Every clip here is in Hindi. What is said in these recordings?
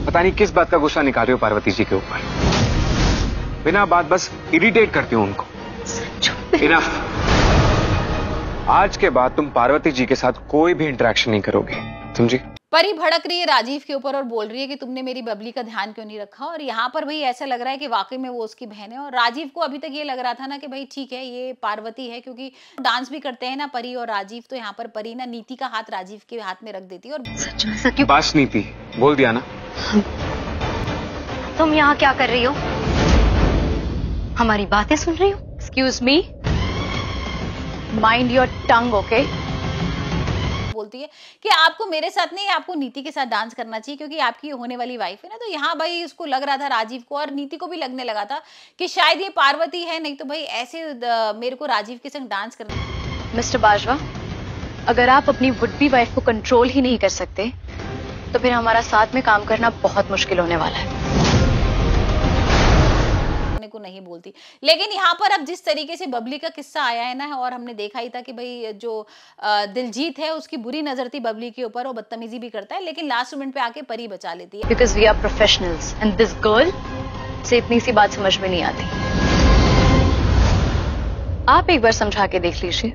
पता नहीं किस बात का गुस्सा निकाल रहे हो पार्वती जी के ऊपर। बिना बात बस इरिटेट करती हूँ उनको। इनफ। आज के बाद तुम पार्वती जी के साथ कोई भी इंटरेक्शन नहीं करोगे, समझी? परी भड़क रही है राजीव के ऊपर और बोल रही है कि तुमने मेरी बबली का ध्यान क्यों नहीं रखा। और यहाँ पर भाई ऐसा लग रहा है कि वाकई में वो उसकी बहन है। और राजीव को अभी तक ये लग रहा था ना कि भाई ठीक है ये पार्वती है, क्योंकि डांस भी करते हैं ना परी और राजीव। तो यहाँ पर परी ना नीति का हाथ राजीव के हाथ में रख देती है। और सच में ऐसा क्यों? बस नीति, बोल दिया ना। तुम यहाँ क्या कर रही हो? हमारी बातें सुन रही हो? Excuse me, mind your tongue, okay? बोलती है कि आपको मेरे साथ नहीं, आपको नीति के साथ डांस करना चाहिए क्योंकि आपकी होने वाली वाइफ है ना। तो यहाँ भाई उसको लग रहा था राजीव को और नीति को भी लगने लगा था कि शायद ये पार्वती है, नहीं तो भाई ऐसे मेरे को राजीव के संग डांस करना। मिस्टर बाजवा, अगर आप अपनी वुड बी वाइफ को कंट्रोल ही नहीं कर सकते तो फिर हमारा साथ में काम करना बहुत मुश्किल होने वाला है। को नहीं बोलती। लेकिन यहाँ पर अब जिस तरीके से बबली का किस्सा आया है ना, और हमने देखा ही था कि भाई जो दिलजीत है उसकी बुरी नजर थी बबली के ऊपर, वो बदतमीजी भी करता है, लेकिन लास्ट मोमेंट पे आके परी बचा लेती है। Because we are professionals and this girl से इतनी सी बात समझ में नहीं आती। आप एक बार समझा के देख लीजिए,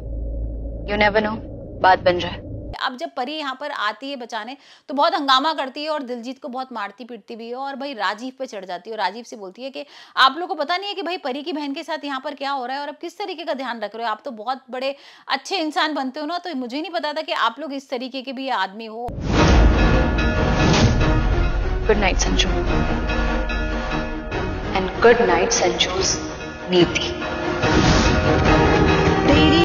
यू नेवर नो, बात बन जाए। अब जब परी यहाँ पर आती है बचाने तो बहुत हंगामा करती है और दिलजीत को बहुत मारती पीटती भी है और भाई राजीव पे चढ़ जाती है। और राजीव से बोलती है कि आप लोगों को पता नहीं है कि भाई परी की बहन के साथ यहाँ पर क्या हो रहा है और अब किस तरीके का ध्यान रख रहे हो। आप तो बहुत बड़े अच्छे इंसान बनते हो ना, तो मुझे नहीं पता था कि आप लोग इस तरीके के भी आदमी हो। Good night Sanju, and good night Sanju's नीति।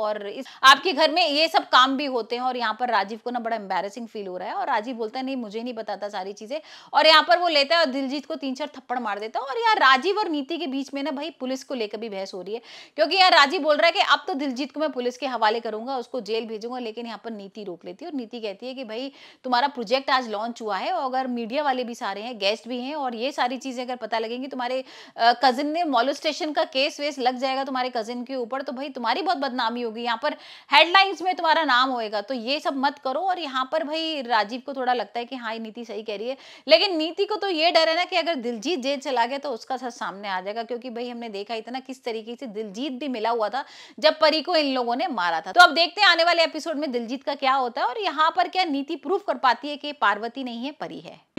और इस आपके घर में ये सब काम भी होते हैं। और यहाँ पर राजीव को ना बड़ा एम्बैरेसिंग फील हो रहा है और राजीव बोलता है नहीं मुझे नहीं पता था सारी चीजें। और यहाँ पर वो लेता है और दिलजीत को 3-4 थप्पड़ मार देता है। और यहाँ राजीव और नीति के बीच में ना भाई पुलिस को लेकर भी बहस हो रही है, क्योंकि यहाँ राजीव बोल रहा है कि अब तो दिलजीत को मैं पुलिस के हवाले करूंगा, उसको जेल भेजूंगा। लेकिन यहाँ पर नीति रोक लेती है और नीति कहती है कि भाई तुम्हारा प्रोजेक्ट आज लॉन्च हुआ है और अगर मीडिया वाले भी सारे हैं, गेस्ट भी हैं, और ये सारी चीजें अगर पता लगेंगी, तुम्हारे कजिन ने मॉलेस्टेशन का केस वेस लग जाएगा तुम्हारे कजिन के ऊपर, तो भाई तुम्हारी बहुत बदनामी होगी, यहाँ पर हेडलाइंस में तुम्हारा नाम होएगा। तो ये सब मत करो। और यहाँ पर भाई राजीव को थोड़ा लगता है कि हाँ ये नीति सही कह रही है, लेकिन नीति को तो ये डर है ना कि अगर दिलजीत जेल चला गया तो उसका सच सामने आ जाएगा, क्योंकि भाई हमने देखा ही था ना किस तरीके से दिलजीत भी मिला हुआ था जब परी को इन लोगों ने मारा था। तो अब देखते हैं आने वाले एपिसोड में दिलजीत का क्या होता है और यहाँ पर क्या नीति प्रूफ कर पाती है कि पार्वती नहीं है परी है।